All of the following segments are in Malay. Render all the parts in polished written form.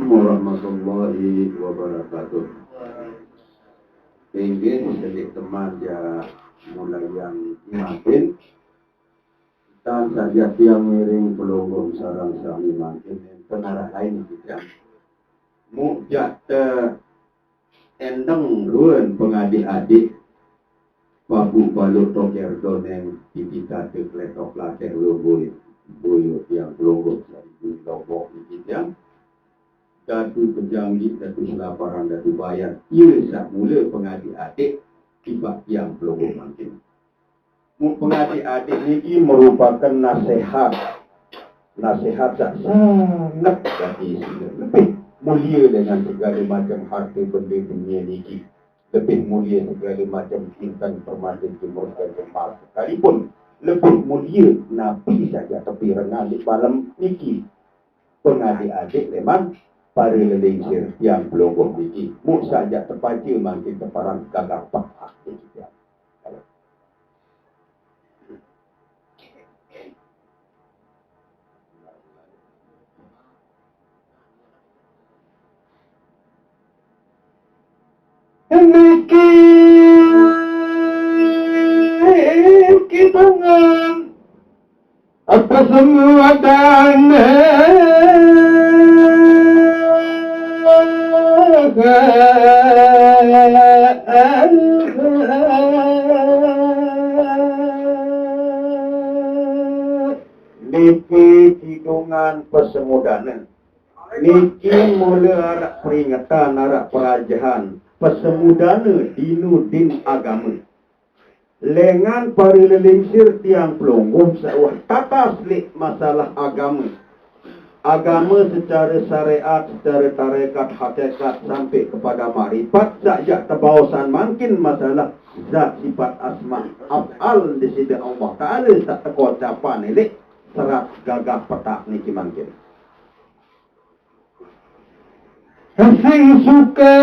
warahmatullahi wabarakatuh. Ingin jadi teman ya mulai yang makin dan saja tiang miring pelonggong sarang sami makin penarah lain kita. Mujat endang ruan pengadik-adik babu balut toker doneng kita tekletok laker loboy boyo tiang pelonggong dari lombok kita. Datu penjanggit, datu selaparan, datu bayar. Ia sak mula pengadik-adik tiba yang pelonggong makin. Pengadik-adik ini merupakan nasihat sak sangat dari lebih mulia dengan segala macam harta benda dunia ini. Lebih mulia segala macam intan permata jemur dan jemar. Sekalipun lebih mulia Nabi saja tapi renang di malam ini. Pengadik-adik memang para lelingsir yang pelonggong ini. Muk saja terpaca makin terparang gagah pakak kita. Kita ngam apa semua dana niki hidungan pesemudanan niki mula arak peringatan arak perajahan pesemudana dinu din agama lengan para lelingsir tiang pelonggong sawah tata selik masalah agama secara syariat, secara tarekat, hakikat sampai kepada marifat sejak tebawasan makin masalah zat sifat asma af'al di sisi Allah Ta'ala tak terkocapan ini serat gagah petak ni makin sing suka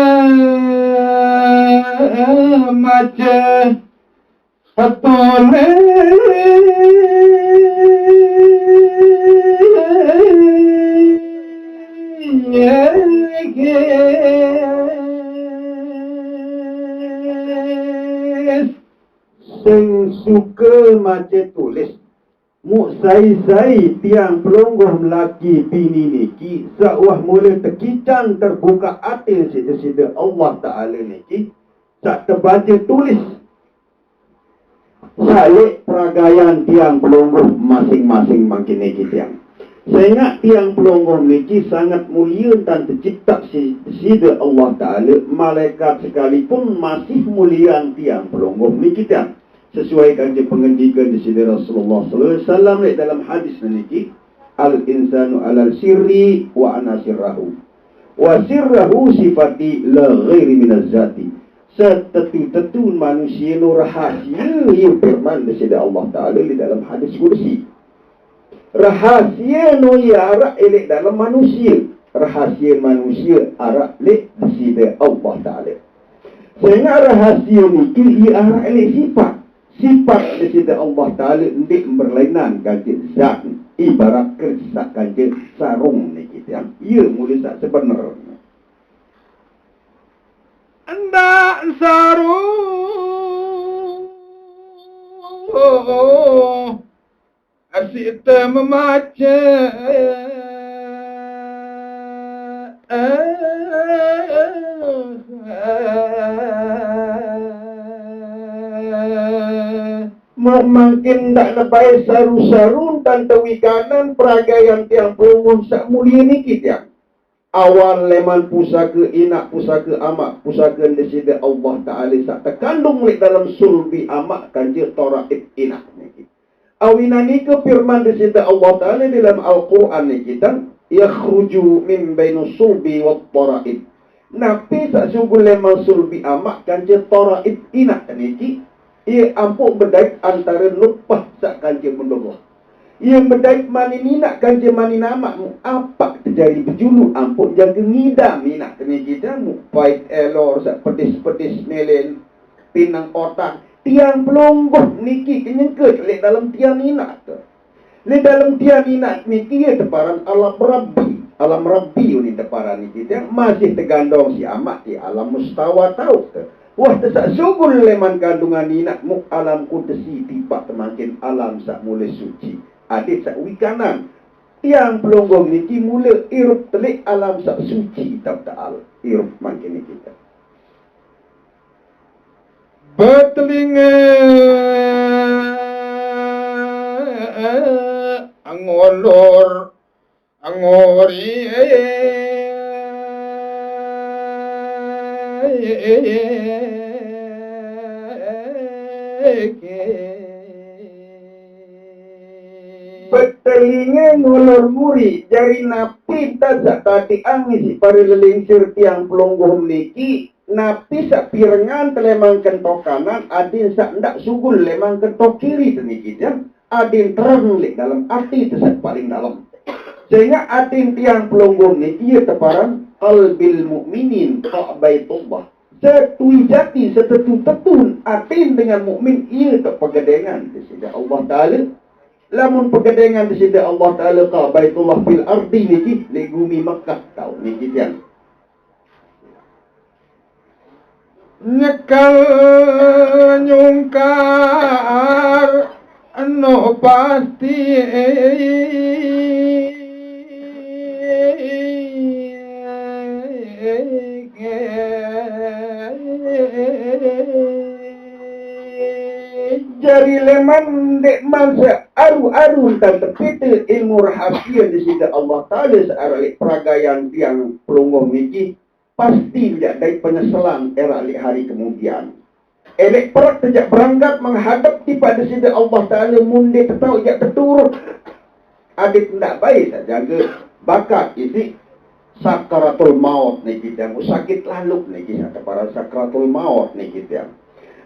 maca atole sing suka maca tulis muk sai-sai tiang pelonggong laki bini niki sawah mula terkicang terbuka hati sida-sida Allah Ta'ala niki sak terbaca tulis salik peragaian tiang pelonggong masing-masing makin niki tiang. Saya ingat tiang pelonggong niki sangat mulia dan tercipta sida Allah Ta'ala. Malaikat sekalipun masih mulia tiang pelonggong niki tiang. Sesuai kaji pengendikan di sini Rasulullah SAW dalam hadis niki, al-insanu alal sirri wa ana sirrahu. Wa sirrahu sifati la ghairi minaz zati. Setetu-tetu manusia nu rahasia yang firman di sini Allah Ta'ala di dalam hadis kursi. Rahasia nu arak elek dalam manusia. Rahasia manusia arak elek di sini Allah Ta'ala. Sehingga rahasia niki ia arak elek sifat. Sifat di sisi Allah Ta'ala hendak berlainan kaji zat ibarat kerja kaji sarung ni kita. Ia mula tak sebenarnya. Anda sarung asyik memaca makin tak lepas saru-saru dan tewikanan peragaian tiang pelonggong sak mulia ni kita. Awal leman pusaka inak, pusaka amak, pusaka disida Allah Ta'ala sak terkandung dalam sulbi amak kanjir toraib inak ni. Awina ni ke firman disida Allah Ta'ala dalam Al-Quran ni kita, yakhruju min bainu sulbi wa toraib. Napi sak sungguh leman sulbi amak kanjir toraib inak ni. Ia ampuk berdaik antara lupah sak kanji mendogoh. Ia berdaik mani minak kanji mani namakmu. Apa terjadi berjulu ampuk jaga ngidam minak kena gidamu. Pait elor sak pedis-pedis melen. Pinang otak. Tiang pelonggong niki kenyengket dalam tiang minak tu. Di dalam tiang minak niki ia teparan Allah Rabbi. alam Rabbi ni deparan ni kita masih tergandong si amat di alam mustawa tahu ke. Wah tesak sugul leman kandungan ni nak muk alam kudesi tiba temakin alam sak mula suci. Adik sak wikanan. Tiang pelonggong ni ki mula irup telik alam sak suci tak ta'al. Irup makin ni kita. Bertelinga angolor angori Bertelinga ngolor muri jari napi tajak tadi angis para lelingsir tiang pelonggong niki napi sak pirengan telemang kentok kanan adin sak ndak sugul lemang kentok kiri teniki ya adin terang lek dalam arti tesak paling dalam sehingga adin tiang pelonggong niki ia teparan qalbil mukminin ka baitullah setui jati setetu-tetun adin dengan mukmin ia terpegadengan di sisi Allah Taala. Lamun pegadengan di sisi Allah Ta'ala ka baitullah fil ardi niki li gumi Makkah tau niki tiang. nyekal nyungkar anu pasti Jari leman dek masa aru-aru dan terpita ilmu rahasia di sisi Allah Ta'ala searah peragaian tiang pelonggong niki pasti tidak dari penyesalan era hari kemudian. Elek perak sejak berangkat menghadap pada sisi Allah Ta'ala mundi tetau jak terturut. Adik tidak baik saja jaga bakat isi sakaratul maut niki tiang sakit lalu niki para sakaratul maut niki tiang.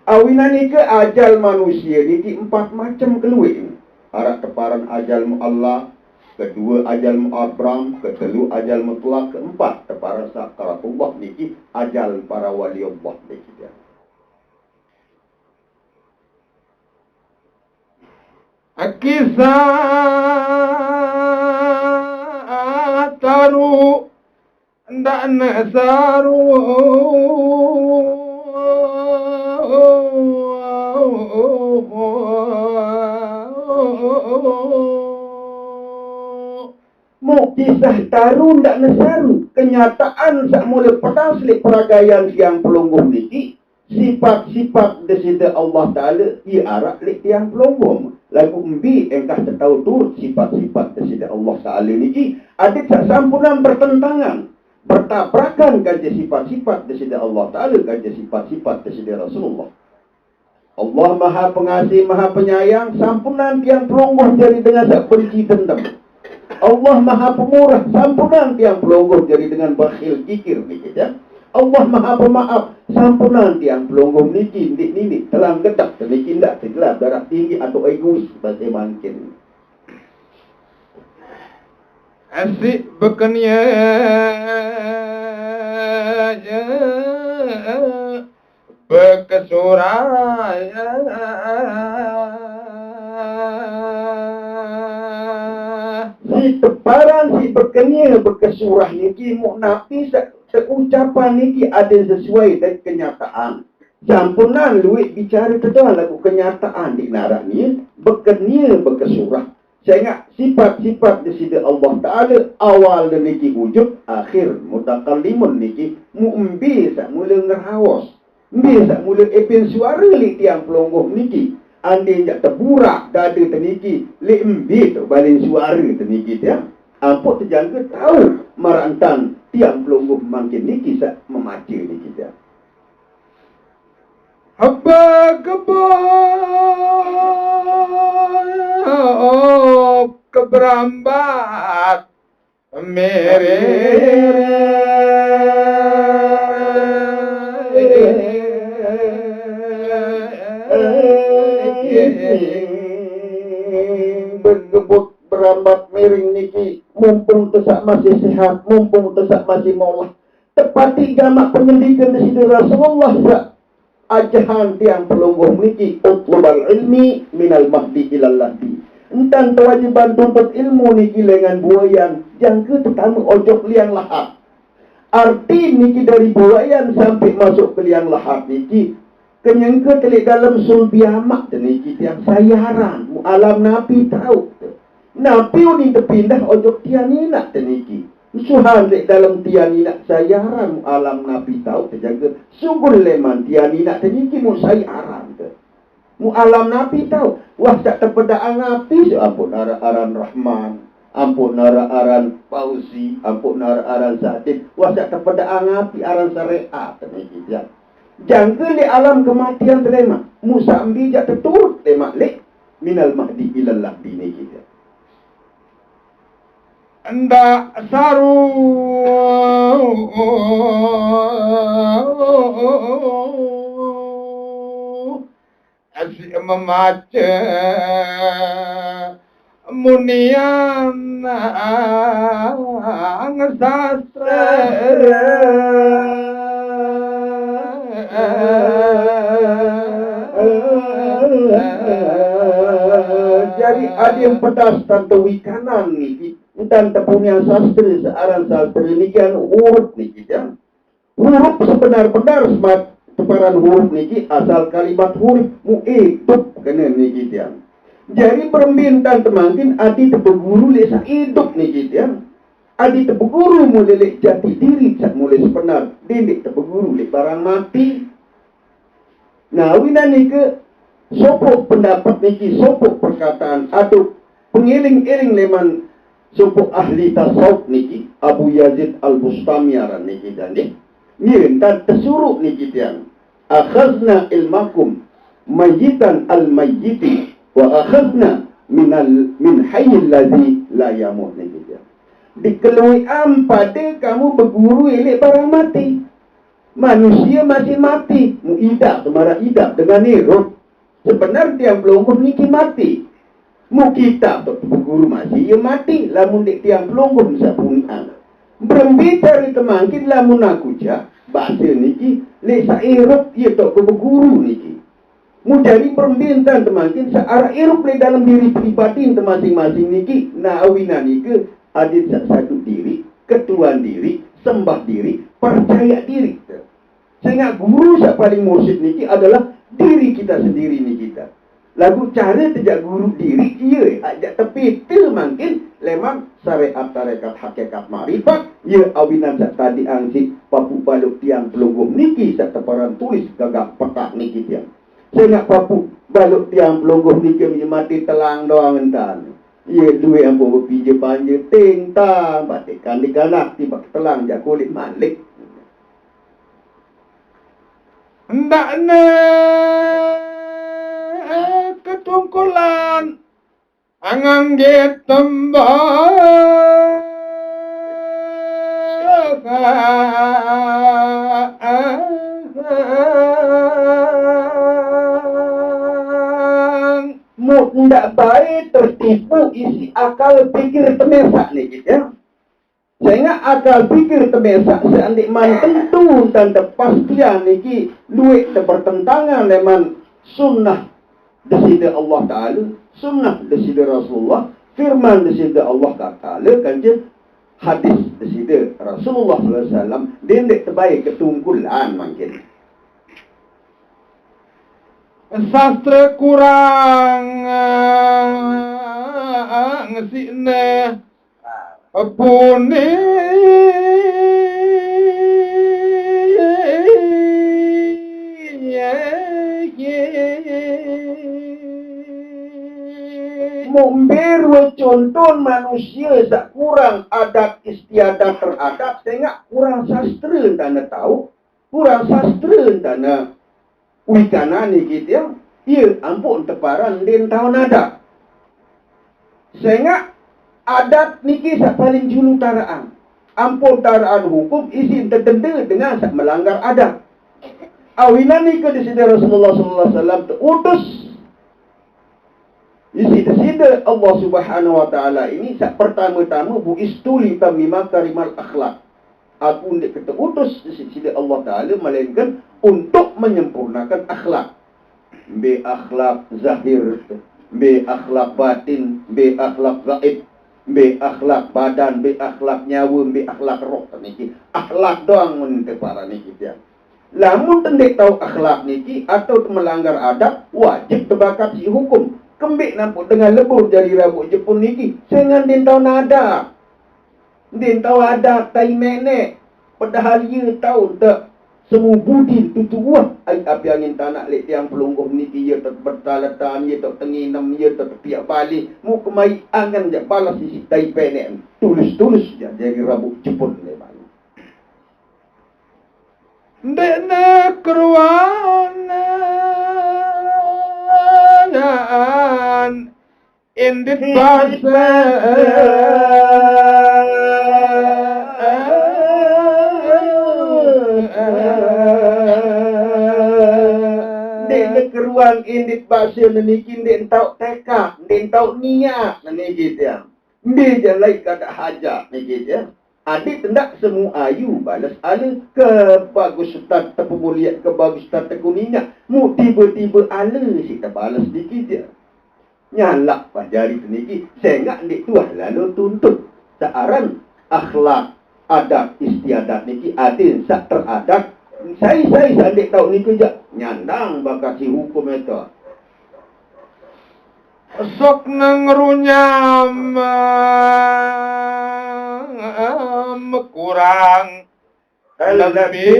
Awinan ni ke ajal manusia ni di 4 macam keluar. Arak teparan ajalmu Allah, kedua ajalmu Abram, ketelu ajal mutlak, keempat teparan sakaratullah ni ajal para wali Allah ni dia. Kisah taru ndak nasaru Mukjizah taru ndak nesaru kenyataan sak mula petas li peragaian tiang pelonggong niki sifat-sifat desida Allah Ta'ala iarak li tiang pelonggong lagu embi engkah tahu turut sifat-sifat desida Allah Ta'ala niki adik sak sampunan bertentangan bertabrakan kaji sifat-sifat desida Allah Ta'ala kaji sifat-sifat desida Rasulullah. Allah Maha Pengasih Maha Penyayang sampunan tiang pelonggong jadi dengan sak benci dendam. Allah Maha Pemurah sampunan tiang pelonggong jadi dengan bakhil kikir niki ya. Allah Maha Pemaaf sampunan tiang pelonggong niki ndik telang gedak niki ndak segelap darah tinggi atau egois bahasa mungkin. asyik berkenia berkesuraya Si teparan si berkenia berkesurah niki muk napi seucapan niki ada sesuai dengan kenyataan. Sampunan luit bicara kedua lagu kenyataan di narak ni berkenia berkesurah. Sehingga sifat-sifat di sisi Allah Ta'ala awal dan niki wujud akhir mutakallimun niki mu'mbi sak mula ngerhawas. Mbi sak mula epin suara li tiang pelonggong niki. Andi jak terburak dada teniki li mbi tu balin suara teniki tiang. Ampuk terjangka tahu marantan tiang pelonggong makin niki sak memaca niki tiang. Haba kebab keberambat mere bergebut berambat miring niki mumpung tesak masih sehat mumpung tesak masih maulah tepati gamak penyelidikan di sini Rasulullah ya. Ajahan tiang pelonggong niki utlubal ilmi minal mahdi ilal lahdi Entan kewajiban tuntut ilmu niki lengan buayan. Yang ke pertama ojok liang lahat. Arti niki dari buayan sampai masuk ke liang lahat niki. Kenyangka telik dalam sulbiamak niki tiang sayaran. Alam Nabi tahu. Nabi ni terpindah ojok tiang nak niki. Suhan telik dalam tiang nak sayaran. Alam Nabi tahu terjaga. Sungguh leman tiang nak niki mu sayaran ke. Mu alam Nabi tahu. Wah tak terpedaan Nabi. So, ampun aran Rahman. Ampun aran Fauzi. Ampun aran Zadid. Wah tak terpedaan Nabi. Aran syariat. Jangka li alam kematian terima. Musa ambil jak terturut. Lemak lek. Minal mahdi ilallah bini kita. Anda saru asyik membaca munian sastra. Jadi ada yang pedas tante wikanan ni. Dan punya sastra searan sastra ni kan huruf ni kita. Huruf sebenar-benar separan huruf ni asal kalimat huruf mu'idub kena ni kita. Jadi permintaan temankin adi terguru lesa hidup ni kita. Adi terguru mulai jati diri sak mulai sebenar. Dindik terguru le barang mati. Nah, wina ni ke sopok pendapat niki, sopok perkataan atau pengiling-iling leman sopok ahli tasawuf niki Abu Yazid Al-Bustami aran niki dan nyen dan tersuruh niki tiang akhazna ilmakum mayyitan al-mayyiti wa akhazna min hayyil ladzi la yamut niki tiang dikelui pada kamu berguru elek barang mati. Manusia masih mati. Mu idap, temara idap dengan nirut. Sebenarnya tiang pelungguh niki mati. Mu kita berguru masih ia mati. Lamun dek tiang pelungguh bisa punang. Berbicara temangkin lamun aku jah. Bahasa niki lesa irup ia tok berguru niki. Mu jadi permintaan temangkin searah irup le dalam diri pribadi masing-masing niki. Nah awina niki adit satu diri, ketuan diri, sembah diri, percaya diri. Sehingga guru yang paling mursyid niki adalah diri kita sendiri ni kita. Lagu cara tidak guru diri ia ajak tepi tu makin leman syariat tarekat hakikat makrifat ia awinan sak tadi angsi papu baluk tiang pelungguh niki sak teparan tulis gagak petak niki tiang. Sehingga papu baluk tiang pelungguh niki mati telang doang entan. Ia duit yang bawa pije panje ting tang batikan di kanak tiba telang jak kulit malik. Ndak ne ketungkulan angang get tembak Mu ndak baik tertipu isi akal pikir temesak ni kita. Sehingga akal pikir tebesak seandik man tentu dan kepastian niki duit bertentangan dengan sunnah desida Allah Ta'ala, sunnah desida Rasulullah, firman desida Allah Ta'ala, kanji hadis desida Rasulullah SAW, dindik terbaik ketunggulan mungkin. Sastra kurang ngesine Apune Member contoh manusia tak kurang adat istiadat teradat sehingga kurang sastra dana tahu kurang sastra dana wikana ni kita ia ampun teparan din tahun ada sehingga adat niki sak paling julu taraan. Ampun taraan hukum isi tertentu dengan sak melanggar adat. Awina niki disida Rasulullah sallallahu alaihi wasallam utus isi disida Allah Subhanahu wa taala ini sak pertama-tama bu istuli tamima karimal akhlak. Aku ndik kita utus disida Allah taala melainkan untuk menyempurnakan akhlak. Bi akhlak zahir be akhlak batin, be akhlak gaib, be akhlak badan, be akhlak nyawa, be akhlak roh niki. Akhlak doang mun para niki dia. Lamun tendek tahu akhlak niki atau melanggar adab, wajib tebakat si hukum. Kembik nampak dengan lebur dari rambut Jepun niki. Sengan din tahu nada. Din tahu adab tai menek. Padahal ia tahu tak semua budi tutuah ai api angin tanah lek tiang pelungguh niki ia tak bertalatan, ia tak tenginam, ia tak piak balik. Mu kemai angan jak balas isi tai penek. Tulis-tulis je dari rambut Jepun le bang. Dek kerwanaan indit bahasa dek keruan indit bahasa niki dek tau tekak, dek tau niat niki dia. Dek jalai kada hajat niki dia. Adik tendak semua ayu balas ala ke bagus ustaz terpemuliat ke bagus ustaz terkuningat. Mu tiba-tiba ala si tak balas dikit je. Nyalak pajari seniki. Sengak nik tuah lalu tuntut. Searan akhlak adab istiadat niki adil sak teradab. Saya sandik tahu ni kerja. Nyandang bakal si hukum itu. sok nangrunyam kurang lebih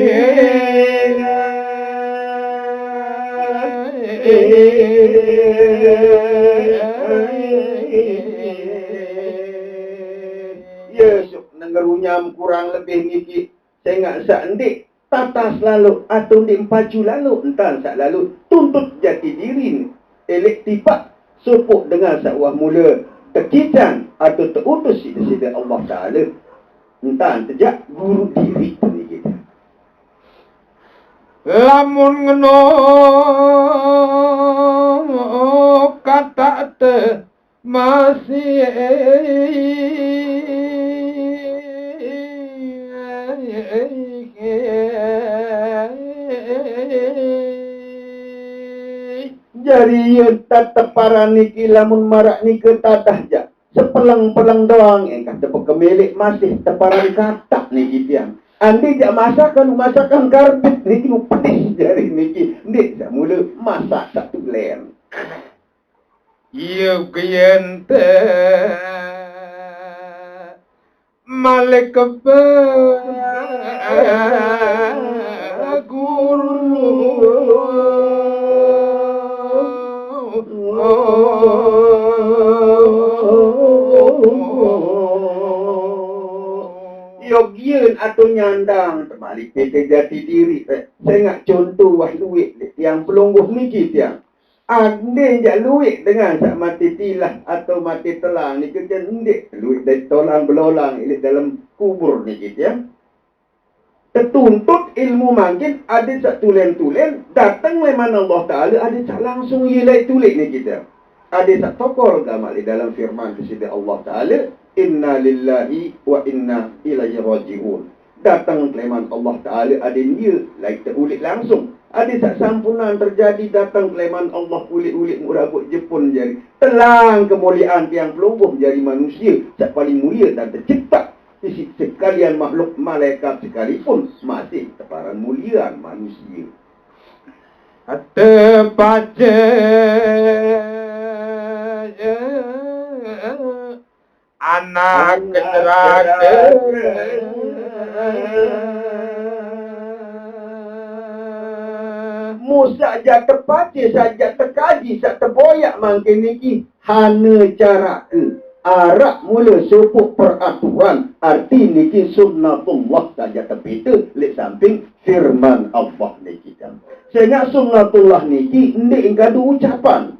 ya sok nangrunyam kurang lebih niki. Saya nggak sandik tata selalu atau di empaju lalu entan sak lalu tuntut jati diri elek tipak supuk dengan sakwah mula terkitan atau terutus sida Allah Ta'ala entan terjak guru diri ni kita lamun ngeno kata te masih jadi ya tataparan niki lamun marak ni ke tadah ja sepelang-pelang doang yang kata pekemilik masih teparan kata niki tiang andi jak masakan karbit niki pedis jari niki ndik jak mula masak satu len iya kayente malik kepe Yogian atau nyandang terbalik kita jati diri. Saya nak contoh wah duit yang pelungguh niki tiang. Ande jak luit dengan sak mati tilah atau mati telang ni kerja ndik luit dari tolang belolang ini dalam kubur niki tiang. Tertuntut ilmu makin ada sak tulen-tulen datang memang Allah Ta'ala ada sak langsung ilai tulis ni kita ada sak tokol gamal di dalam firman kesida Allah Ta'ala inna lillahi wa inna ilaihi raji'un datang keleman Allah Ta'ala ada dia like terulik langsung ada sak sampunan terjadi datang keleman Allah ulik-ulik murabut Jepun jadi telang kemuliaan tiang pelungguh jadi manusia sak paling mulia dan tercipta sekalian makhluk malaikat sekalipun masih teparan muliaan manusia. Tepace anak keceraka mu saja terpace saja terkaji sak terboyak mangkin niki hana cara ke arak mula supuk peraturan arti niki sunnatullah saja terpita lek samping firman Allah niki kan sehingga sunnatullah niki ndik gaduh ucapan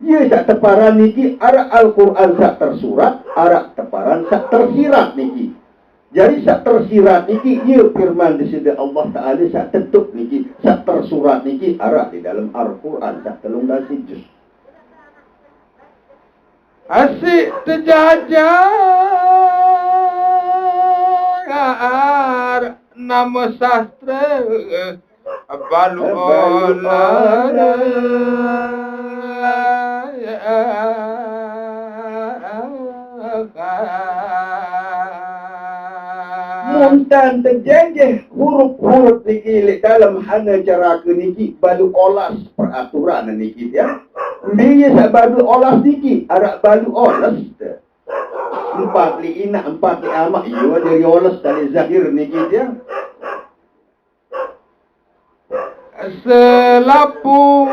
ia sak teparan niki arak Al-Quran sak tersurat arak teparan sak tersirat niki jadi sak tersirat niki ia firman disida Allah Ta'ala sak tetuk niki sak tersurat niki arak di dalam Al-Quran sak 13 juz asyik terjajar nama sastra balu olah Muntan terjejeh huruf-huruf niki dalam hana cara ke niki balu olas peraturan niki ya. Dia sak balu olas niki arak balu olas. Empat li ina empat li amak yo dari olas dari zahir niki dia. Selapu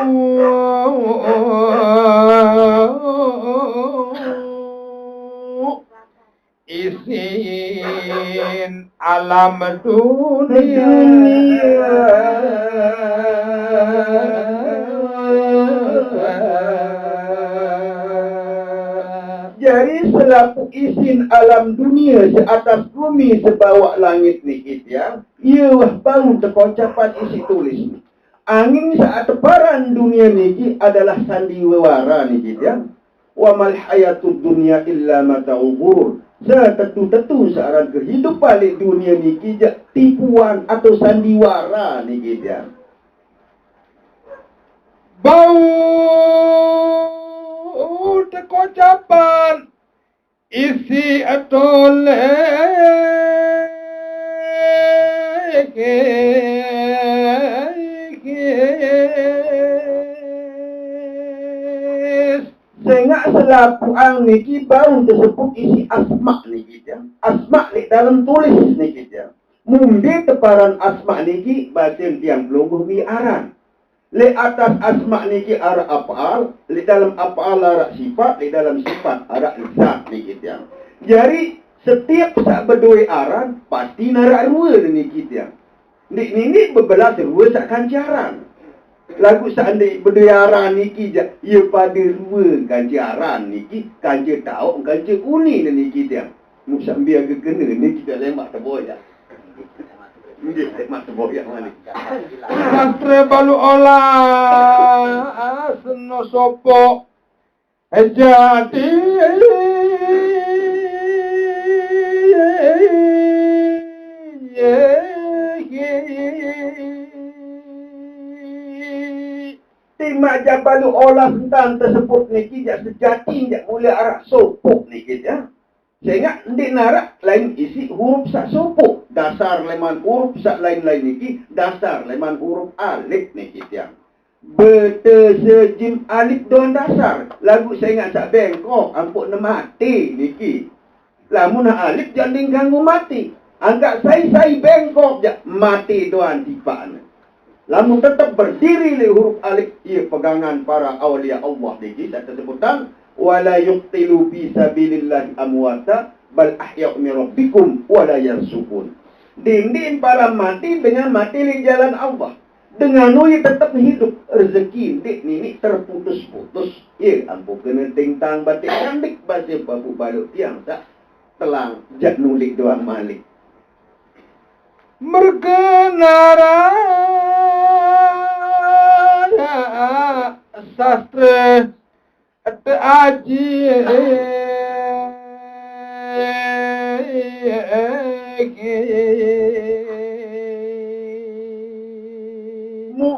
isin alam dunia jadi selaku isin alam dunia seatas bumi sebawah langit niki ya. Ia baru terkocapan isi tulis ni. Angin saat tebaran dunia niki adalah sandiwara niki ya. Wa mal hayatud dunya illa mata'ul ghurur. Setentu-tentu searah kehidupan di dunia niki tipuan atau sandiwara niki ya. Bau terkocapan isi Sehingga selaku ang niki baru disebut isi asma niki ya. Asma ni dalam tulis niki ya. Mumbi teparan asma niki batin tiang pelungguh mi aran. Le atas asma niki ara apal, le dalam apal ara sifat, le dalam sifat ara zat niki ya. Jadi setiap sak berdua aran pasti nara rua niki ya. Ni bebelas rua sak kancaran. Lagu seandainya berdiaran niki je, ia pada dua ganjaran niki, ganja tahu, ganja uni niki dia. Musa biar kena niki dah lemak terboyak. Ini lemak terboyak mana? Sastra balu olah seno sopo jadi Timak jabalu olah tentang tersebut niki jak sejati jak mula arak sopok niki ya. Sehingga ndik narak lain isi huruf sak sopok. Dasar leman huruf sak lain-lain niki dasar leman huruf alif niki ya. Bete sejim alif don dasar. Lagu saya ingat sak bengkok ampuk nama mati niki. Lamun alif jangan ganggu mati. Anggap saya bengkok jak mati doan tipan. Lamun tetap berdiri le huruf alif ia pegangan para awliya Allah niki dan tersebutan wala yuqtilu fi sabilillahi amwata bal ahya'u min rabbikum wala yarsukun. Dinding para mati dengan mati di jalan Allah. Dengan nui tetap hidup rezeki dik ni terputus-putus. Ya ampun kena tingtang batik kandik basi babu balut tiang tak telang jak nulik doang malik. mergenara sastra aji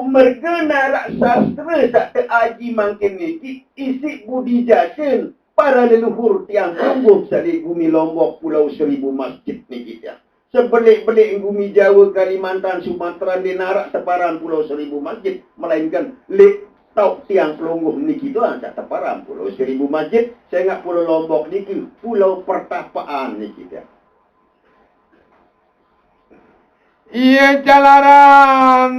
mergena sastra tak aji mangkin niki isi budi jasin para leluhur tiang tunggu dari bumi Lombok Pulau Seribu Masjid niki ya. Sebelik-belik bumi Jawa, Kalimantan, Sumatera di narak teparan Pulau Seribu Masjid, melainkan lek tau tiang pelungguh niki doang tak teparan Pulau Seribu Masjid. Saya ingat Pulau Lombok niki pulau pertapaan niki ya. ia jalanan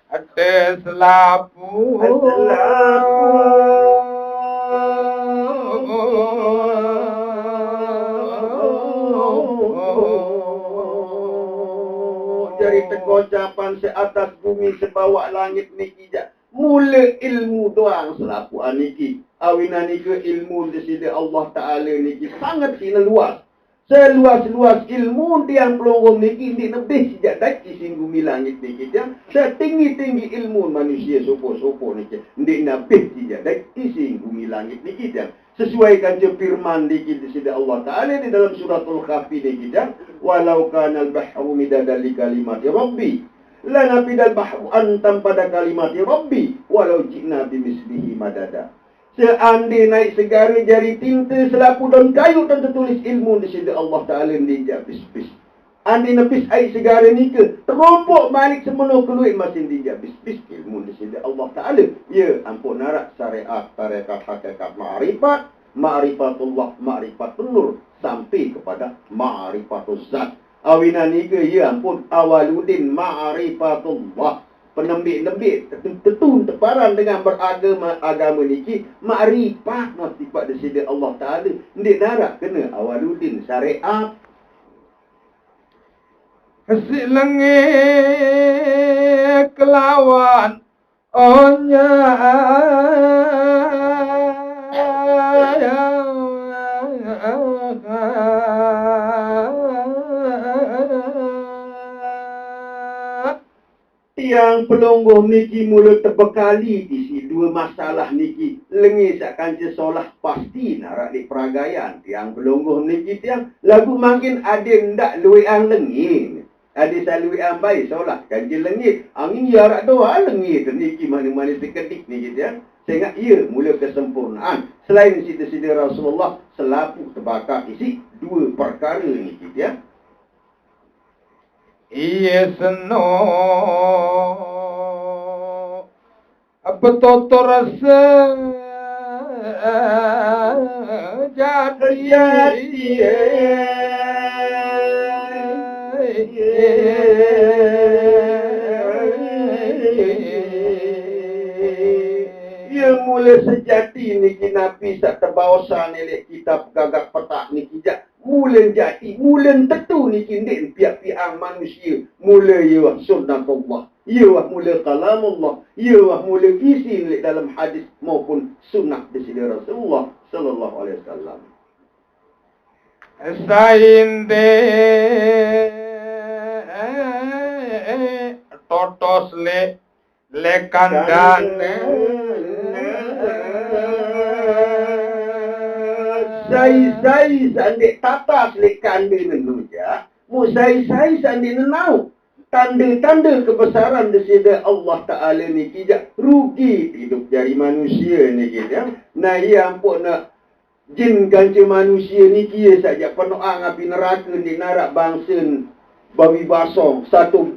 atas lapu dari tegocapan seatas bumi sebawah langit niki ja. Mula ilmu doang selapu niki. Awina niki ilmu di sini Allah Ta'ala niki sangat sini luas. Seluas-luas ilmu tiang pelongong niki ini lebih sejak daki sing bumi langit niki ja. Setinggi-tinggi ilmu manusia sopo-sopo niki. Ini lebih sejak daki sing bumi langit niki ja. Sesuaikan je firman niki di sini Allah Ta'ala di dalam suratul Kahfi niki ja. Walau kanal bahru midadan li kalimati Rabbi lanafidal bahru antam pada kalimati Rabbi walau jina bimislihi madada. Seandainya naik segara jari tinta selapu daun kayu dan tertulis ilmu di sisi Allah Ta'ala ni pis-pis. Andi nepis air segara ni ke terompok balik semua keluar masih dia pis-pis ilmu di sisi Allah Ta'ala. Ya ampun narak syariat tarekat hakikat ma'rifat, ma'rifatullah, ma'rifatul nur sampai kepada ma'rifatul zat. Awina ni ke ya ampun awaludin ma'rifatullah. Penembik-nembik tetun teparan dengan beragama niki makrifat sifat di sisi Allah Taala ndik narak kena awaludin syariat Hasik langit kelawan onya tiang pelonggoh niki mula terbekali di si dua masalah niki lengi sakkan je solah pasti narak di peragaian tiang pelonggoh niki tiang lagu makin ada ndak luwe ang lengi ada salui ang baik solah kan je lengi angin yarak doa lengi niki mana-mana sekedik niki tiang sehingga ia mula kesempurnaan selain sida-sida Rasulullah selapu terbakar isi dua perkara niki tiang. Iya seno betul rasa jadi ia mula sejati niki Nabi sak terbawasan elek kitab gagak petak niki jak mula jati mula tentu niki ndik pihak-pihak manusia mula ya sunnatullah ya mula kalamullah ya mula isi elek dalam hadis maupun sunnah dari Rasulullah sallallahu alaihi wasallam. Sainde totos le kandane sai sandi tatas le kande menuja musai sandi nenau tanda-tanda kebesaran di sisi Allah Ta'ala ni kijak rugi hidup dari manusia ni kijak nah ia ampun nak jin ganca manusia ni kia saja penuang api neraka di narak bangsa babi basong satu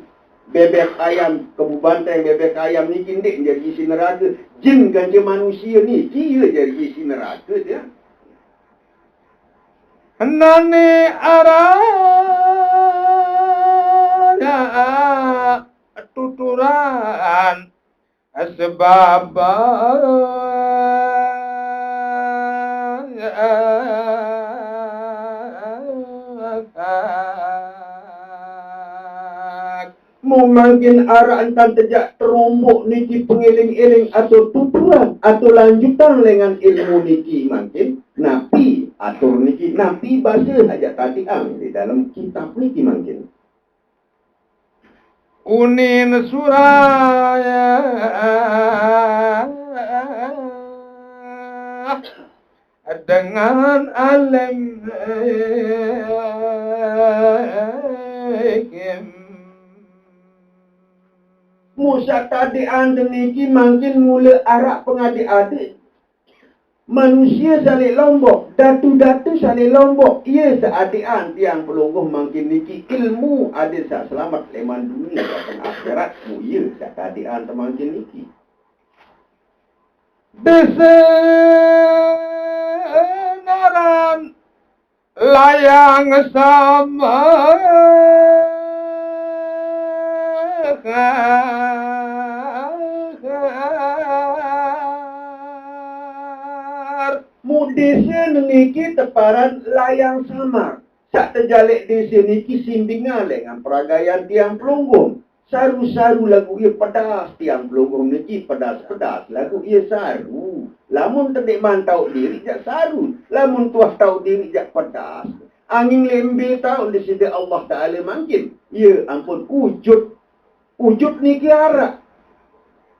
bebek ayam kebu bantai bebek ayam ni kindik jadi isi neraka jin ganca manusia ni kia jadi isi neraka dia. Nani arada tuturan sebab mungkin arah antan tejak terombok niki pengiling-iling atau tuturan atau lanjutan dengan ilmu niki mungkin nabi atur niki nabi bahasa saja tadi di dalam kitab niki mungkin unin suraya dengan alim Musa tadi anda niki mungkin mula arak pengadik-adik manusia saling lombok, datu-datu saling lombok. Ia seadian tiang pelungguh mungkin niki ilmu ada sak selamat leman dunia dan akhirat mu ia seadian temangkin niki. Besenaran layang sama Desa niki teparan layang samar. Sak terjalik desa niki simbingan dengan peragaian tiang pelunggung. Saru-saru lagu ia pedas tiang pelunggung niki pedas-pedas. Lagu ia saru. Lamun terdik mantau diri jak saru. Lamun tuah tahu diri jak pedas. Angin lembe tahu di sisi Allah Ta'ala mungkin. Ya ampun wujud. Wujud niki arak.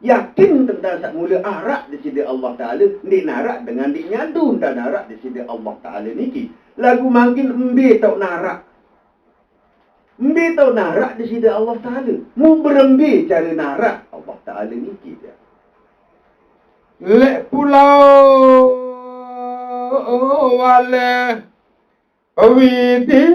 Yakin tentang sak mula arak di sisi Allah Ta'ala. Ni narak dengan di nyandun dan narak di sisi Allah Ta'ala niki. Lagu makin embe tau narak. Embe tau narak di sisi Allah Ta'ala. Mu berembe cara narak Allah Ta'ala niki dia. Lek pulau wale widi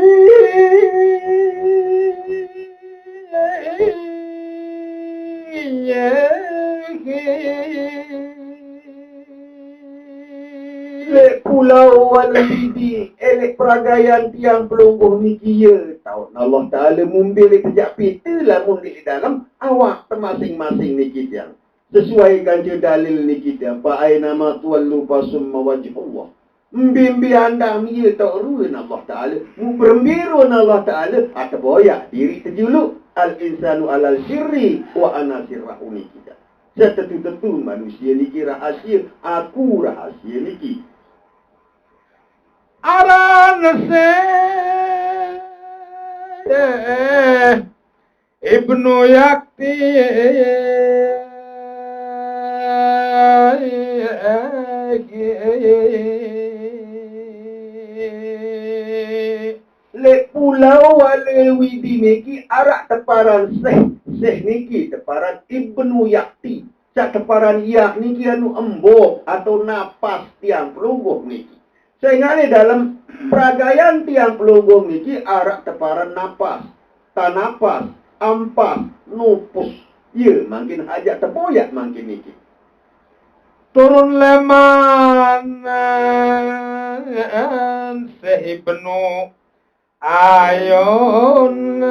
Lek pulau Walidi, elek peragaian tiang pelungguh niki ya. Tahu Allah Ta'ala mumbil kejap pita lah mumbil di dalam awak termasing-masing niki tiang. Sesuaikan je dalil niki tiang. Fa'ai nama tuallu fasumma wajib Allah. Mbimbi anda miya ta'ruin Allah Ta'ala. Berembirun Allah Ta'ala. Atau boyak diri terjuluk. Al-insanu alal sirri wa ana sirrahu niki tiang. Setentu-tentu manusia niki rahasia. Aku rahasia niki. Aranase Ibnu Yakti Lek pulau Walewidi niki arak teparan seh niki teparan Ibnu Yakti. Cak teparan yak niki anu embok atau napas tiang pelungguh niki. Sehingga dalam peragaian tiang pelungguh niki arak teparan napas, tanapas, ampas, nupus. Ya, makin hajat terpoyak makin niki. turun leman Ibnu Ayun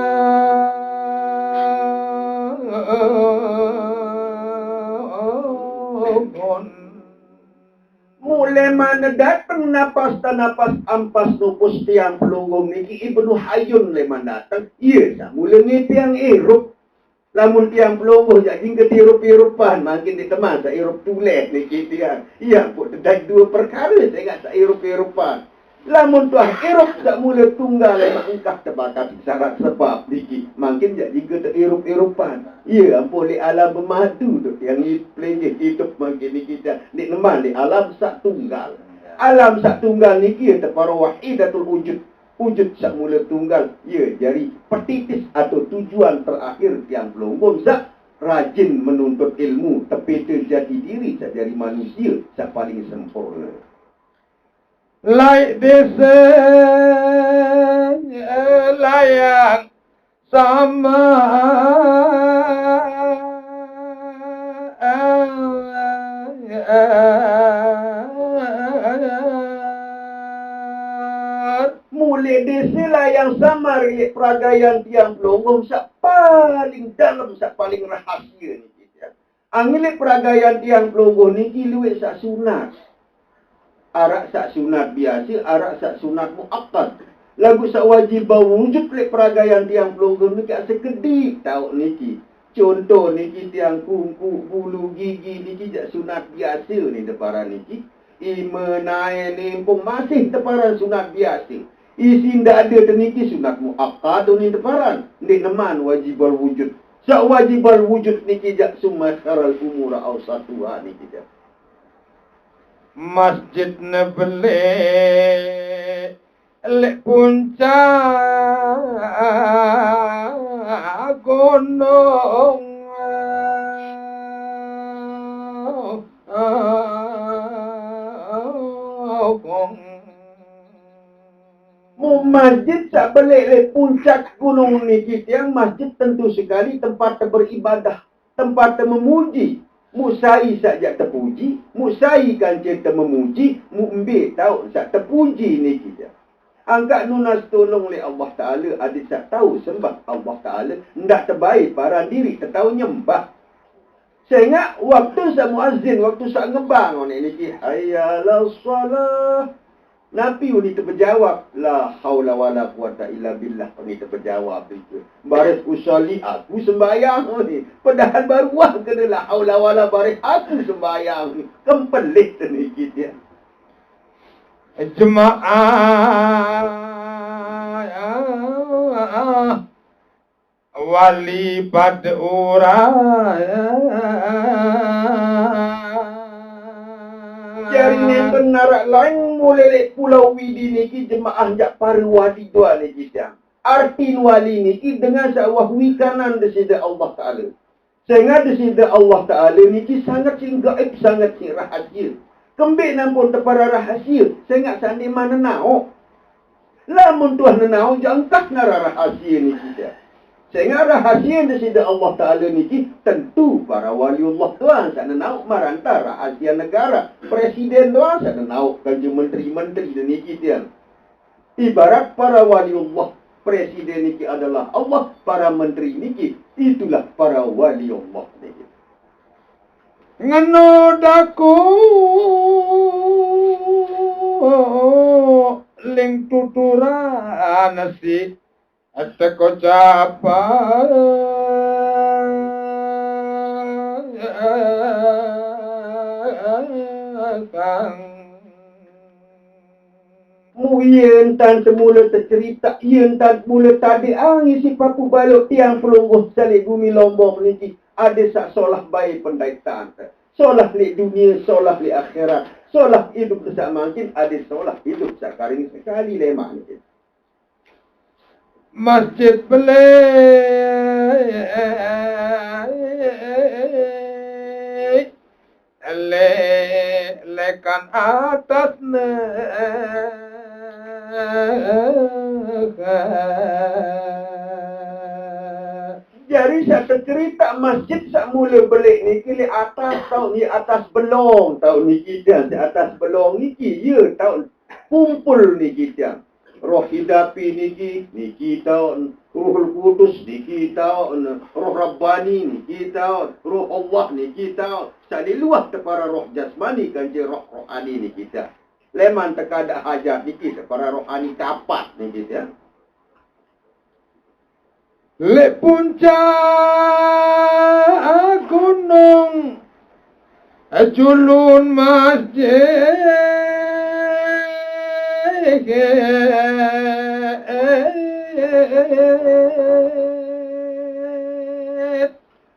Mulai mana datang napas tanapas ampas nupus tiang pelunggung niki Ibnu Hayun leman datang. Iya, sah mula ni tiang erup. Lamun tiang pelunggung jadi ke tirup-irupan makin diteman sa irup tules niki tiang. Iya, pun terjadi dua perkara saya ingat sa irup-irupan. Lamun tuah irup tak mula tunggal lemak engkah terbakar syarat sebab niki makin jadi ke irup-irupan. Iya, ampun di alam bermadu tu yang pelejeh hidup makin niki dah. Di neman di alam sak tunggal. Alam sak tunggal niki tepara wahidatul wujud. Wujud sak mula tunggal. Ya, jadi petitis atau tujuan terakhir yang pelunggung sak rajin menuntut ilmu tepi terjadi diri sak dari manusia sak paling sempurna. Like desa layang sama Mulai desa yang sama rilik peragaian tiang pelunggung sak paling dalam sak paling rahasia ni kita. Angilik peragaian tiang pelunggung ni luwih sak sunat. Arak sak sunat biasa, arak sak sunat muakkad. Lagu sak wajib wujud lek peragaian tiang pelunggung ni kat sekedip tahu niki. Contoh niki tiang kuku, bulu gigi niki jak sunat biasa ni deparan niki. Ima naik limpung masih deparan sunat biasa. Isi ndak ada teniki sunat muakkad ni deparan. Ni neman wajib wujud. Sak wajib wujud niki jak sumasaral umur awsatuha niki jak. masjid nebele lek puncak gunung Masjid tak belik puncak gunung niki tiang masjid tentu sekali tempat beribadah, tempat memuji. Musai saja terpuji, musai kan cerita memuji, mu'mbir tahu sak terpuji niki dia. Angkat nunas tolong oleh Allah Ta'ala, adik tak tahu sembah Allah Ta'ala, ndak terbaik para diri, tertahu nyembah. Saya ingat waktu saya muazzin, waktu saya ngebang ni niki, hayyalah salah. Nabi ni terjawab, la haula wala quwata illa billah ni terjawab itu. Baris usali aku sembahyang ni. Padahal baru wah kena la haula wala baris aku sembahyang ni. Kempelit ni kita. Jemaah wali pad Jari yang benar lain mulai pulau Widi niki jemaah jak para wali dua ni kita. Arti wali niki dengan sawah wikanan desida Allah Ta'ala. Sehingga di sini Allah Ta'ala niki sangat sing gaib, sangat sing rahasia. Kembik nampun tepara rahasia. Sehingga sandi mana nao. Lamun tuah nanau jangkak nara rahasia niki dia. Sehingga rahasia di sini Allah Ta'ala niki tentu para waliullah tuan sana nau maranta rahasia negara. Presiden tuan sana nau kanjeng menteri-menteri niki dia. Ibarat para waliullah, presiden niki adalah Allah, para menteri niki itulah para waliullah niki. Ngeno daku ling tuturan si teko capa Yen tan semula tercerita, yen tan mula tadi angin si papu balok tiang pelungguh salik bumi lombok niki ada sak solah baik pendaitaan. Solah li dunia, solah li akhirat, solah hidup sak makin ada solah hidup sakaring sekali lemah niki. masjid bele lekan atasnya Jadi saya cerita masjid sak mula belik niki li atas tau ni atas belong tau niki dia di atas belong niki ya tau kumpul niki dia. Roh hidapi niki tau Ruhul Kudus niki tau Roh Rabbani niki tau Roh Allah niki tau sadi luah tepara roh jasmani kanji roh rohani niki dia. Leman tekada hajat niki tepara rohani kapat niki dia. Lek puncak gunung julun masjid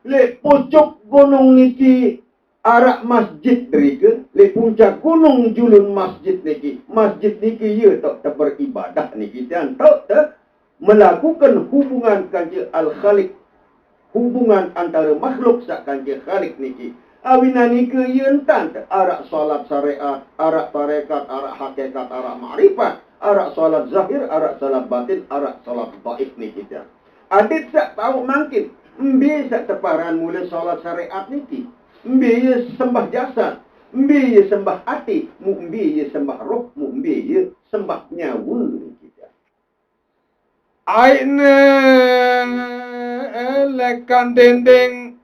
Lek pucuk gunung niki arak masjid mereka. Lek puncak gunung julun masjid niki. Masjid niki ya tak beribadah niki dan tak melakukan hubungan kanji al-khaliq, hubungan antara makhluk sak kanji khaliq niki. Awina niki yentan arak salat syariat, arak tarekat, arak hakikat, arak ma'rifat, arak salat zahir, arak salat batin, arak salat baik niki dia. Adit sak tahu mungkin mbi sak teparan mula salat syariat niki. Mbi ye sembah jasad, mbi ye sembah hati, mbi ye sembah roh, mbi ye sembah nyawa niki. aine lekan dinding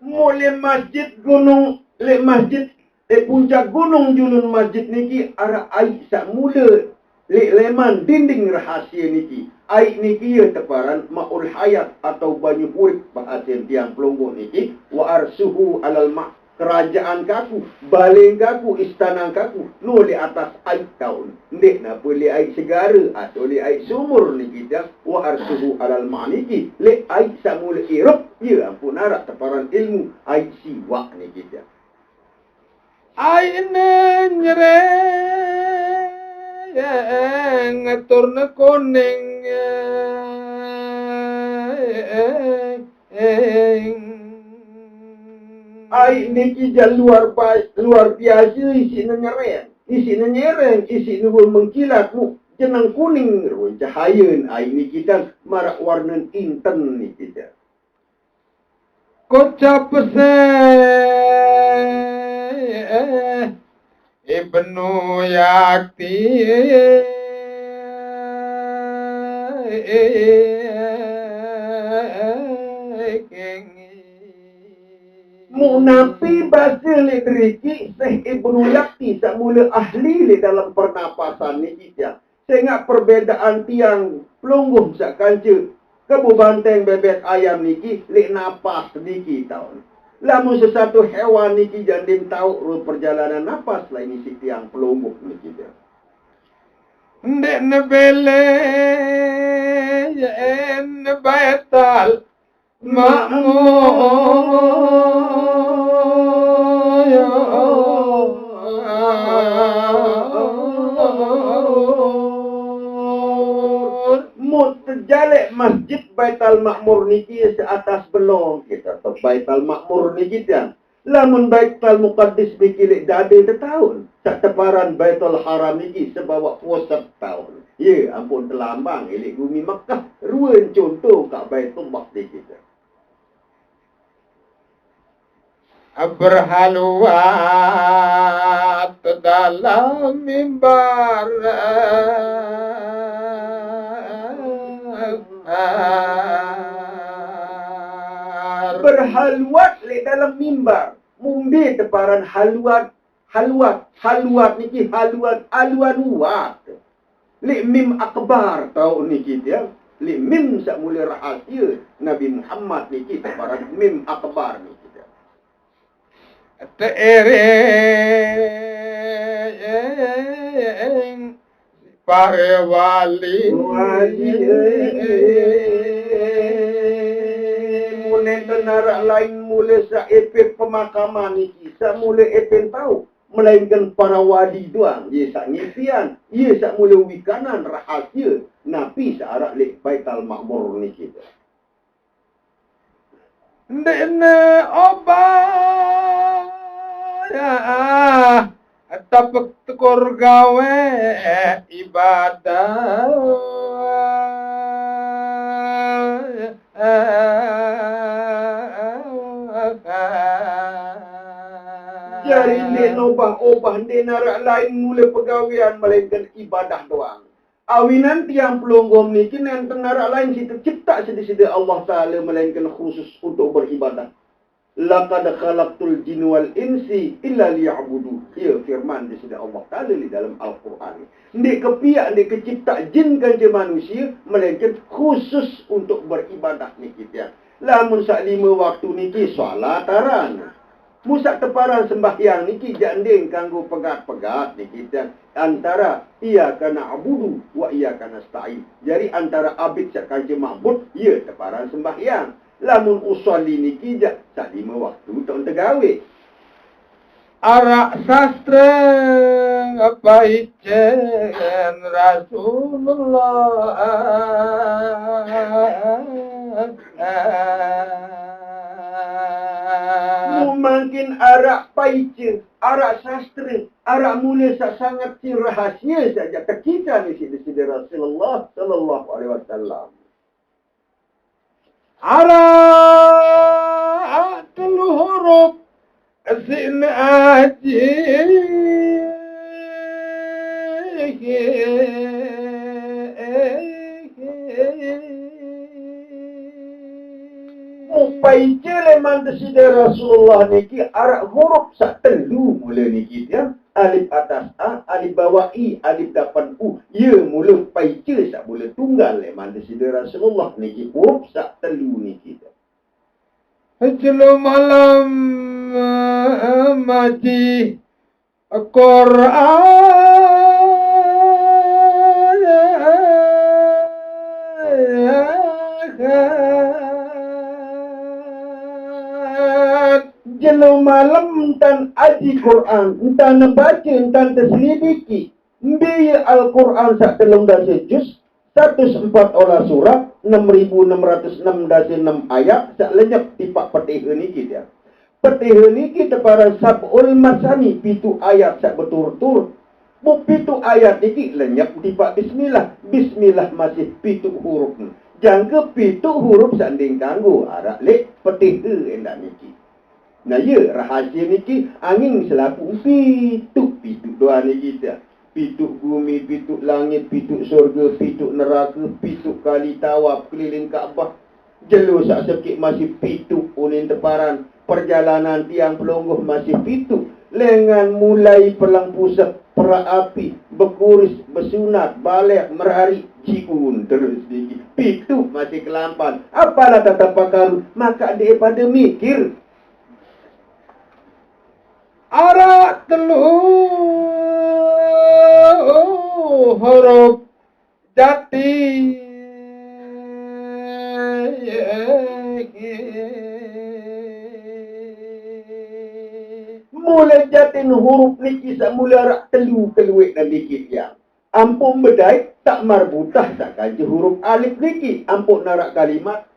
Mulai masjid gunung, le masjid, le puncak gunung julun masjid niki arah air sak mula le leman dinding rahasia niki. Air niki ya teparan ma'ul hayat atau banyu urip bahasa tiang pelungguh niki wa arsuhu alal ma' kerajaan kaku, baling kaku, istana kaku, nu di atas air tahun. Ndek na boleh air segara atau le air sumur ni kita wa arsuhu alal ma'niki. Le air samula irup, ya ampun arak teparan ilmu air siwa ni kita. aine nyereng turna kuning Air niki jah luar biasa isinya nyereng. Isinya nyereng, isinya mengkilat mu. Jenang kuning, cahaya air ni kita marak warna inten ni kita. kocap se ibnu yakti Munafi bahasa literiki Syekh Ibnu Yakti semula ahli li dalam pernapasan ni kita. Sehingga perbezaan tiang pelungguh sak kanca kebu banteng bebek ayam niki li napas niki tau. Lamun sesuatu hewan niki jandim tahu perjalanan napas lain si tiang pelungguh niki dia. ndek nebele en baital makmur Baitul Makmur niki seatas belong kita atau Baitul Makmur niki kan. Lamun Baitul Muqaddis niki lek dade setahun. Sak teparan Baitul Haram niki sebawa puasa tahun. Ya, ampun terlambang elek bumi Mekah. Ruan contoh kat Baitullah niki kita. Berhaluat dalam mimbar berhaluat le dalam mimbar mumbi teparan haluat niki haluat aluan li mim akbar tau niki dia li mim sak mula rahasia Nabi Muhammad niki teparan mim akbar niki dia tereng para wali mula tenarak lain mula sa epek pemakaman niki sa mula epek tahu melainkan para wali doang ye sak ngifian ye sak mula wikanan rahasia nabi searak lek Baitul Makmur niki ndene obah tapek tekur gawe ibadah jadi dia obah dia narak lain mula pegawaian melainkan ibadah doang. Awinan tiang pelonggom ni kini yang narak lain situ cipta sedih-sedih Allah Ta'ala melainkan khusus untuk beribadah. Laqad khalaqtul jinna wal insi illa liya'budu. Ya firman di sini Allah Ta'ala di dalam Al-Quran. Ndik kepiak, ndik kecipta jin kanca manusia melainkan khusus untuk beribadah ni kita. Lamun sak 5 waktu niki solat taran. Musak teparan sembahyang niki janding kanggo pegat-pegat niki kita antara iyyaka na'budu wa iyyaka nasta'in. Jadi antara abid sak kanca ma'bud ya teparan sembahyang. Lamun usolli niki jak sak 5 waktu tak tegawe. Arak sastra apa ijen Rasulullah Makin arak paice, arak sastra, arak mula sangat si rahasia saja kita ni sidi Rasulullah sallallahu alaihi wasallam. Arak telu huruf sin aji Upai leman desida Rasulullah niki arak huruf sak telu mula niki dia alif atas A, alif bawah I, alif dapan U. Ya mula paice sak mula tunggal leman desida Rasulullah niki huruf sak telu niki dia. Jelo malam mati Jelo malam tan aji Quran, entan baca, entan terselidiki. Biya Al-Quran sak telung dasa juz, 104 olah surah, 6.606 dasa 6 ayat, sak lenyap tipak petiha niki dia. Petiha niki teparan sab'ul masani, 7 ayat sak betul-betul. Buk 7 ayat niki lenyap tipak bismillah. Bismillah masih 7 huruf. Jangka 7 huruf sanding kanggo arak lek petiha endak niki. Nah ya, rahasia niki angin selapu pituk doa niki dia. Pituk bumi, pituk langit, pituk surga, pituk neraka, pituk kali tawaf keliling Kaabah. Jelo sak sekit masih pituk ulin teparan. Perjalanan tiang pelonggoh masih pituk. Lengan mulai pelang pusat, perapi, berkuris, bersunat, balik, merari, ciun terus niki. Pituk masih kelampan. Apalah tata pakar, maka dia pada mikir. arak telu huruf jati Mula jatin huruf niki sak mula arak telu keluik dan dikit yang Ampun bedai tak marbutah tak kaji huruf alif niki. Ampun narak kalimat.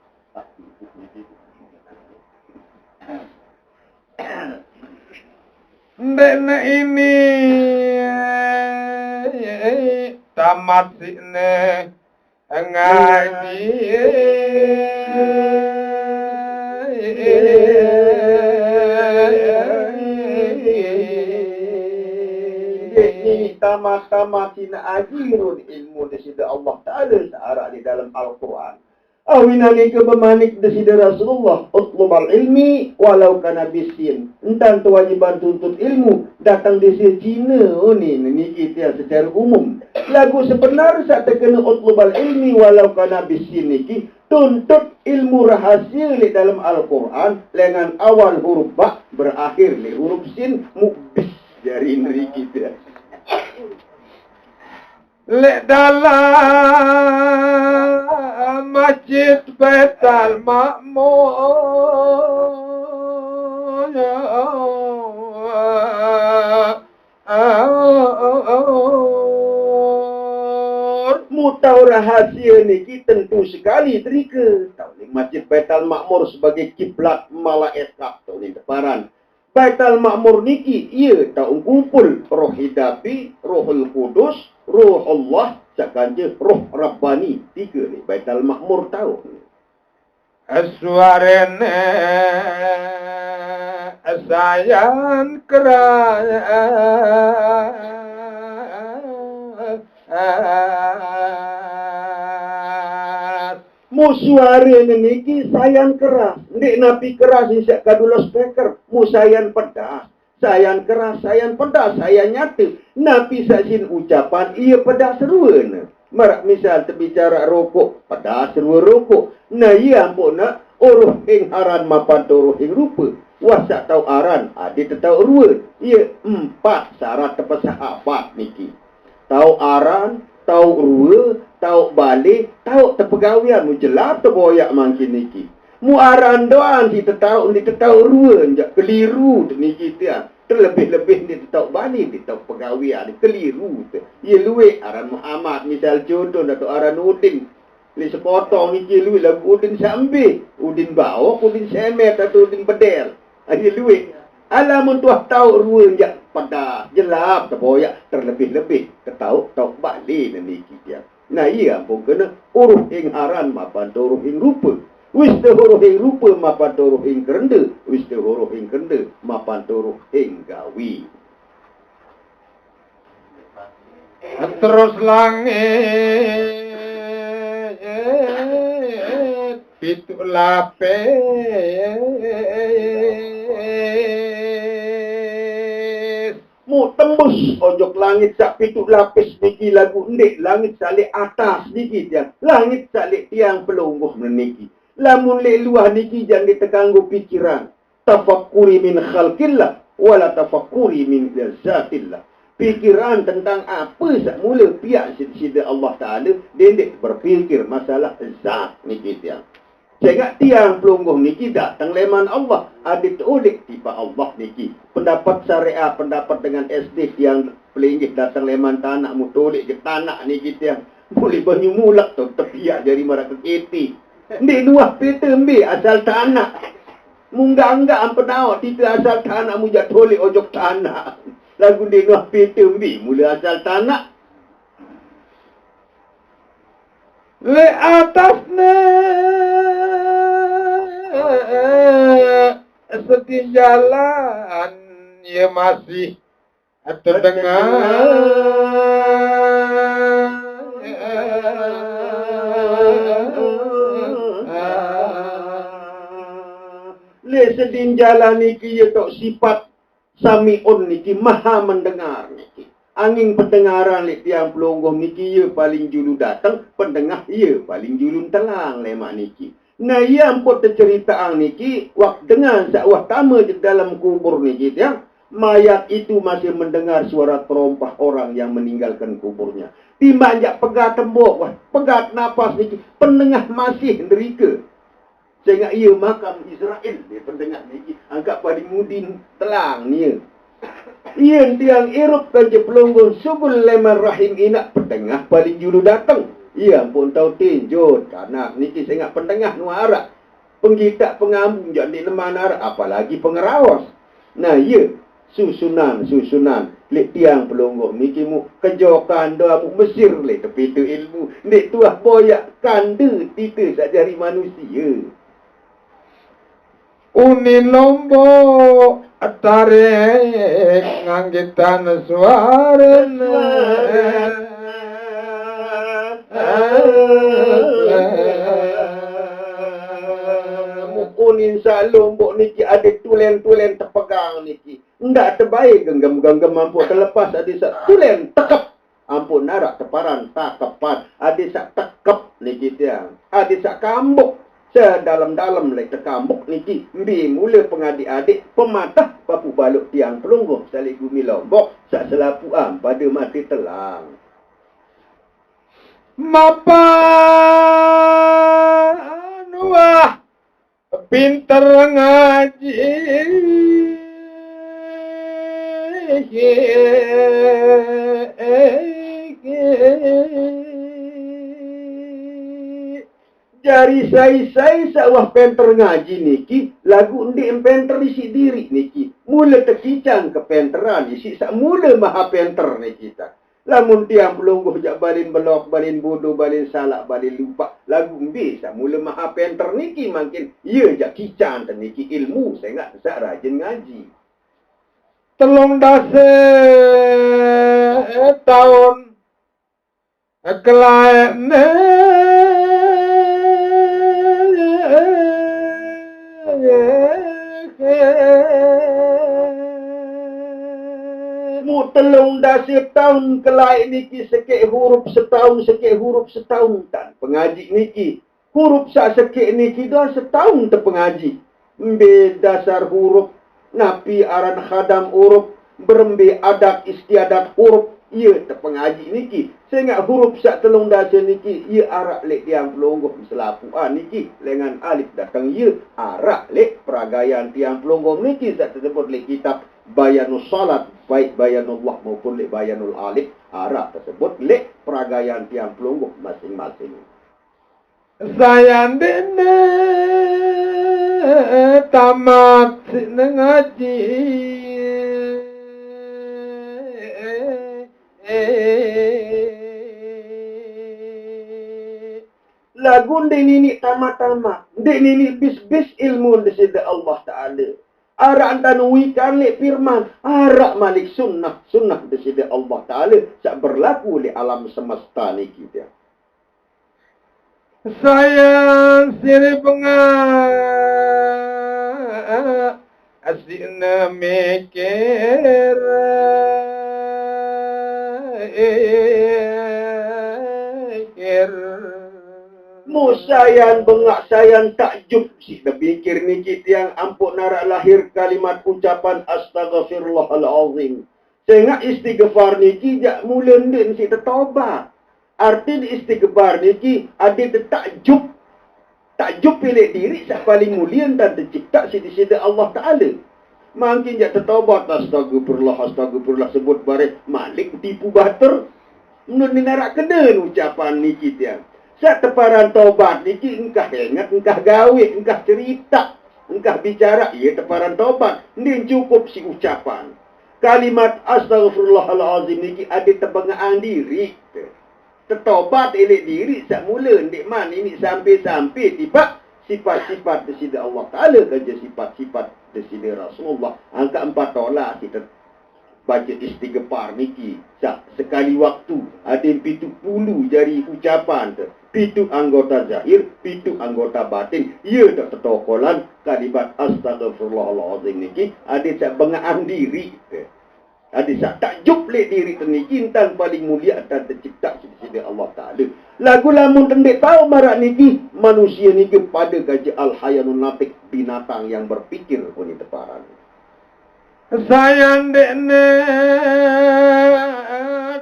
Ndekne ini tamat sine ngaji tamat sina ajirun ilmu desida Allah Ta'ala searah di dalam Al-Quran. Awinani ke bemanik desida Rasulullah utlubal ilmi walau kana bisin. Entan kewajiban tuntut ilmu datang desi Cina ni kita secara umum. Lagu sebenar saat terkena utlubal ilmi walau kana bisin niki tuntut ilmu rahasia di dalam Al-Quran dengan awal huruf ba berakhir di huruf sin mubis dari negeri kita. Lek dalam masjid Baitul Makmur Mutau rahasia niki tentu sekali terika. Tahu Masjid Baitul Makmur sebagai kiblat malaikat tahu ni deparan. Baitul Makmur niki ia tahu kumpul roh hidapi, rohul kudus, roh Allah, sakanje roh Rabbani. Tiga ni Baitul Makmur tahu. Suarane sayan Musuare niki sayan keras. Ndik napi keras isyak kadula speaker. Musayan pedas. Sayan keras, sayan pedas, sayan nyata. Napi saksin ucapan ia pedas seruan. Marak misal terbicara rokok, pedas serua rokok. Nah ia ampun nak uruh ing aran mapan turuh ing rupa. Wasak tau aran, adik tetau rua. Ia 4 syarat terpesah apat niki. Tau aran, tau rua, tau balik, tau terpegawian, mu jelap terboyak mangkin niki. Mu aran doang si tetau rua, jak keliru tu niki tiang. Terlebih-lebih dia tetau balik, dia tetau pegawian, dia keliru tu. Ia luik aran Muhammad, misal contoh atau aran Udin. Li sepotong niki luik lagu Udin sambil. Udin bawah, Udin semet atau Udin bedel. Ia luik. Alamun tuah tahu ruang jak pada jelap terboyak terlebih-lebih ketau tau balik niki dia. Nah iya ampun kena uruh ing aran mapan uruh ing rupa. Wis uruh ing rupa mapan uruh ing kerenda, wis uruh ing kerenda mapan uruh ing gawi. terus langit pitu lapis Mu tembus ojok langit sak pituk lapis niki lagu ndik langit salik atas niki dia. Langit salik tiang pelungguh meniki. Lamun lek luah niki jangan ditekanggu pikiran. Tafakkuri min khalqillah wala tafakkuri min zatillah. Pikiran tentang apa sak mula pihak sida Allah Taala dendek berfikir masalah zat niki dia. Jangan tiang pelungguh niki datang leman Allah. Adik udik tiba Allah niki. Pendapat syariah, pendapat dengan SD tiang pelinggih datang leman tanah. Mutulik ke tanah niki tiang. Boleh banyu mulak tu tepiak dari marah ke keti. Ndik nuah peta ambil asal tanah. Munggah-anggah ampenawak tidak asal tanah mujak tolik ojok tanah. Lagu ndik nuah peta ambil mula asal tanah. le atasnya setinggalan ya masih terdengar Le sedin jalan niki ya tok sifat samiun niki maha mendengar niki. Angin pendengaran lek tiang pelungguh niki ya paling julu datang, pendengah ya paling julu telang lemak niki. Nah ia ampun terceritaan niki waktu dengan sakwah tama di dalam kubur niki tiang, mayat itu masih mendengar suara terompah orang yang meninggalkan kuburnya. Timbang pegat tembok, wah, pegat napas niki, pendengah masih derika. Sehingga ia makam Israel dia pendengar niki, anggap paling mudin telang ni. Ian tiang irup kaje pelunggun subul leman rahim inak petengah paling julu datang. Ia pun tahu tinjut karena niki sengak pentengah nuara. Penggitak pengambung jadi lemah nara apalagi pengerawas. Nah iya susunan lek tiang pelunggung niki mu kejokan doa mu Mesir lek tepi tu ilmu. Nek tuah boyak kanda tika sajari manusia. Uni lombok tarik nganggitan suarana mukunin sa lombok niki ada tulen-tulen terpegang niki. Ndak terbaik genggam-genggam mampu terlepas ada sa tulen tekep. Ampun narak teparan takepan. Ada sa tekep niki tiang. Ada sa kambuk. Sedalam-dalam lek tekambuk niki mbi mula pengadik-adik pematah papu baluk tiang pelungguh salik gumi lombok sak selapuan pada mati telang. Mapa nuah pinter ngaji Jari sai-sai sawah penter ngaji niki lagu ndi penter isi diri niki mula tekicang ke penteran isi sak mula maha penter niki ta. Lamun tiang pelungguh jak balin belok, balin bodoh, balin salak, balin lupa. Lagu mbi sak mula maha penter niki makin ia jak kicang dan niki ilmu saya nggak sak rajin ngaji. telung dase tahun kelaene Mu telung dasi tahun kelai niki sekek huruf setahun tan pengaji niki huruf sak sekek niki dah setahun terpengaji mbe dasar huruf napi aran khadam huruf berembe adat istiadat huruf ia terpengaji niki sehingga huruf sak telung dasi niki ia arak lek tiang pelungguh selapuan niki lengan alif datang ia arak lek peragayaan tiang pelungguh niki sak tersebut lek kitab Bayanul Salat, baik Bayanullah maupun lek Bayanul Alif, arah tersebut lek peragayaan tiang pelungguh masing-masing. saya dene tamat ngaji Lagu ndek nini tamat-tamat, ndek nini bis-bis ilmu desida Allah Ta'ala. Arak antan wikan lek firman, arak malik sunnah desida Allah Ta'ala sak berlaku li alam semesta ni kita. sayang siri asina mikir Musayan bengak sayan takjub si terpikir ni kita yang ampun narak lahir kalimat ucapan astaghfirullahalazim. Sehingga istighfar ni kita mula ndin si tertobat. Arti istighfar ni kita ada takjub. Takjub pilih diri sak paling mulia dan tercipta si disida Allah Ta'ala. Makin jak tertobat astagfirullah sebut bare malik tipu bater. Nun ni narak kena ucapan ni kita. Saat teparan tobat niki engkah ingat, engkah gawe, engkah cerita, engkah bicara, ia teparan tobat. Ini cukup si ucapan. Kalimat astaghfirullahalazim niki ada tebengaan diri. Tertobat elek diri sak mula ndik man ini sampai-sampai tiba sifat-sifat desida Allah Ta'ala kerja sifat-sifat desida Rasulullah. Angka 4 tolak kita baca istighfar niki sekali waktu ada 70 jari ucapan tu. 7 anggota zahir, 7 anggota batin. Ia tak tertokolan kalimat astaghfirullahalazim niki ada sak bengaan diri. Ada sak takjub lek diri teniki intan paling mulia dan tercipta sisi Allah Ta'ala. Lagu lamun tendek tahu marak niki manusia niki pada gaji al-hayanun natik binatang yang berpikir pun itu teparan. sayang dene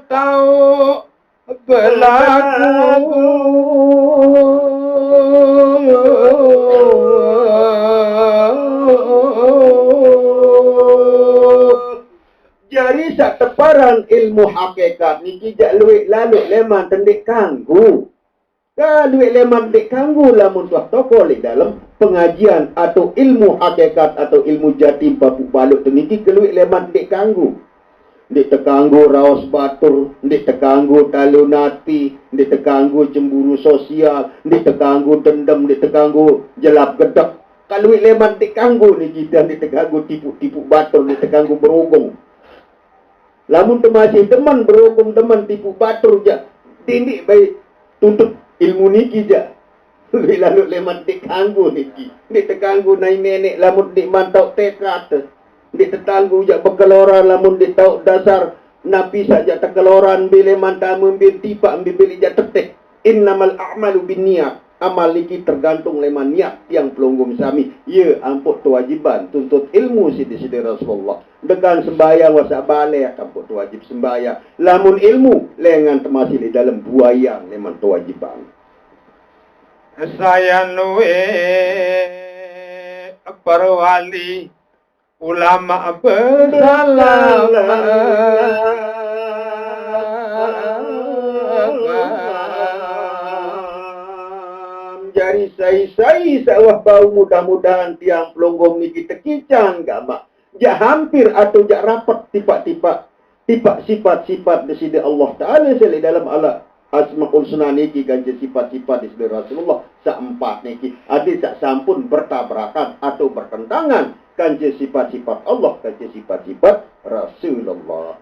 tahu berlaku Jadi sak teparan ilmu hakikat ni kijak luik lalu leman tendik kanggu. Luik leman tendik kanggu lamun tuah toko li dalam pengajian atau ilmu hakikat atau ilmu jati babuk balut tu niki keluik leman tendik kanggu. Ndik terkanggu raos batur, ndik terkanggu talu nati, ndik terkanggu cemburu sosial, ndik terkanggu dendam, ndik terkanggu jelap gedek. Kalau leman ndik kanggu ni kita, ndik terkanggu tipu-tipu batur, ndik terkanggu berogong. Lamun masih teman berogong teman tipu batur je, tindik baik tuntut ilmu niki je. Lalu leman ndik kanggu niki, ndik terkanggu nai nenek lamun ndik mantau tekad. Di tetanggu jak berkeloran lamun di tau dasar napi saja terkeloran bila manta membir tipak membir jak teteh innamal a'malu binniyat amal iki tergantung leman niat yang pelunggum sami ya ampun kewajiban tuntut ilmu sidi-sidi Rasulullah dengan sembahyang wasak balai ampun wajib sembahyang lamun ilmu lengan termasih di dalam buayang leman kewajiban saya nuwe perwali ulama bersalam jadi sai-sai sawah bau mudah-mudahan tiang pelonggong niki tekicang gamak jak hampir atau jak rapat tipak-tipak sifat-sifat disini Allah Ta'ala seli dalam ala Asma'ul Husna niki ganti sifat-sifat disini Rasulullah seempat niki adik sak sampun bertabrakan atau bertentangan kanji sifat-sifat Allah, kanji sifat-sifat Rasulullah.